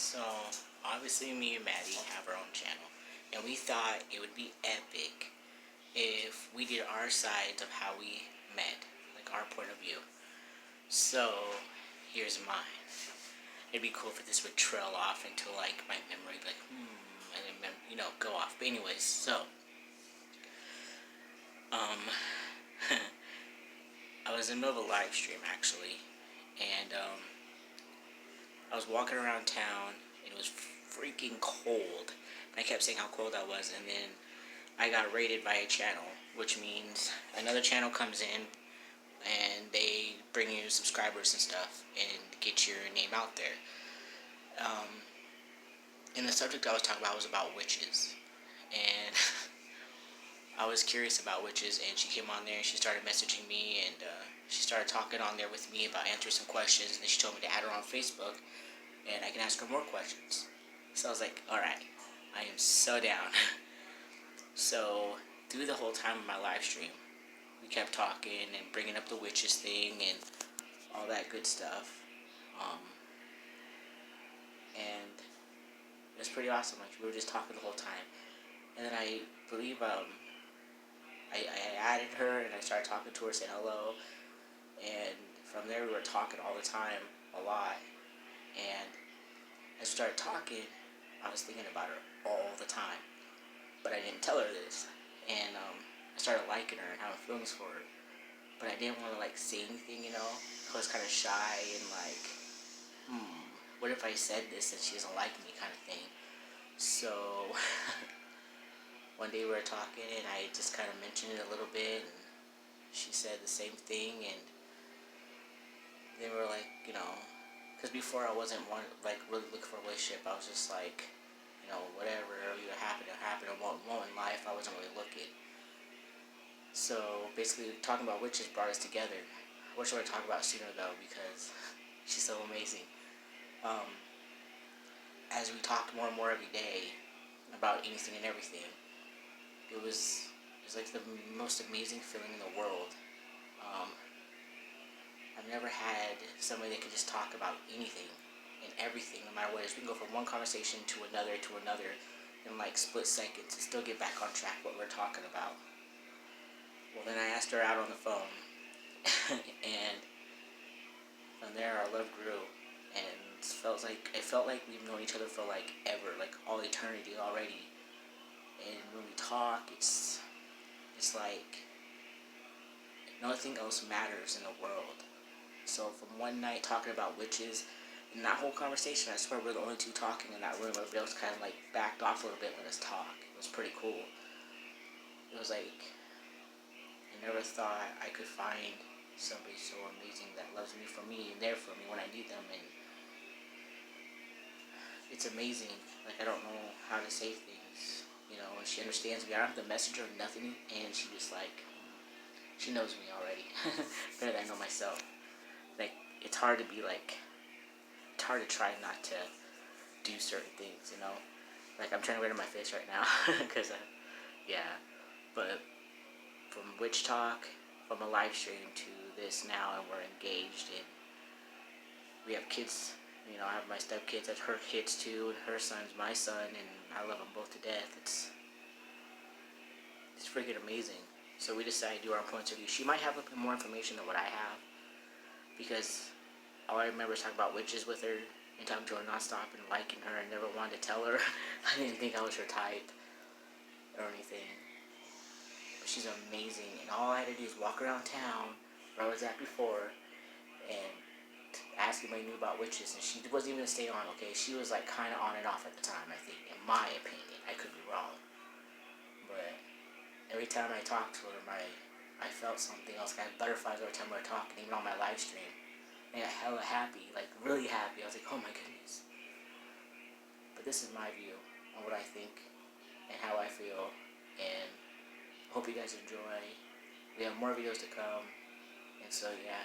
So, obviously, me and Maddie have our own channel, and we thought it would be epic if we did our sides of how we met, like our point of view. So, here's mine. It'd be cool if this would trail off into like my memory, like and then go off. But anyways, so um, I was in the middle of a live stream actually, and I was walking around town. And it was freaking cold. I kept saying how cold I was, and then I got rated by a channel, which means another channel comes in and they bring you subscribers and stuff and get your name out there. And the subject I was talking about was about witches, and I was curious about witches, and she came on there and she started messaging me, and she started talking on there with me about answering some questions, and then she told me to add her on Facebook, and I can ask her more questions. So I was like, alright, I am so down. So, through the whole time of my live stream, we kept talking and bringing up the witches thing and all that good stuff. And it was pretty awesome. Like, we were just talking the whole time. And then I believe I added her and I started talking to her, saying hello. And from there, we were talking all the time, a lot. And as we started talking, I was thinking about her all the time. But I didn't tell her this. And I started liking her and having feelings for her. But I didn't want to like say anything, I was kind of shy and like, what if I said this and she doesn't like me, kind of thing. So one day we were talking and I just kind of mentioned it a little bit, and she said the same thing, and then we were like, because before I wasn't really looking for a relationship. I was just like, whatever either happened, it won't in life. I wasn't really looking. So basically, talking about witches brought us together. I wish I would talk about it sooner though, because she's so amazing. As we talked more and more every day about anything and everything, it was like the most amazing feeling in the world. I've never had somebody that could just talk about anything and everything, no matter what it is. We can go from one conversation to another in like split seconds and still get back on track what we're talking about. Well, then I asked her out on the phone, and from there our love grew, and it felt like we've known each other for like ever, like all eternity already. And when we talk, it's like nothing else matters in the world. So from one night talking about witches, and that whole conversation, I swear we're the only two talking in that room. Everybody else kind of like backed off a little bit, let us talk. It was pretty cool. It was like, I never thought I could find somebody so amazing that loves me for me and there for me when I need them. And it's amazing. Like, I don't know how to say things, and she understands me. I don't have to message her or nothing, and she just like, she knows me already better than I know myself. Like, it's hard to try not to do certain things, Like, I'm trying to wear it in my face right now, because, yeah. But from witch talk, from a live stream to this now, and we're engaged, and we have kids. I have my stepkids, that's her kids too, and her son's my son, and I love them both to death. It's freaking amazing. So we decided to do our points of view. She might have a bit more information than what I have, because all I remember is talking about witches with her and talking to her nonstop and liking her, and never wanted to tell her. I didn't think I was her type or anything. But she's amazing, and all I had to do is walk around town where I was at before and ask anybody knew about witches, and she wasn't even gonna stay on, okay? She was like kind of on and off at the time, I think, in my opinion. I could be wrong. But every time I talked to her, I felt something else. I had butterflies every time we were talking, even on my live stream. I got hella happy, like really happy. I was like, oh my goodness. But this is my view on what I think and how I feel, and hope you guys enjoy. We have more videos to come, and so yeah,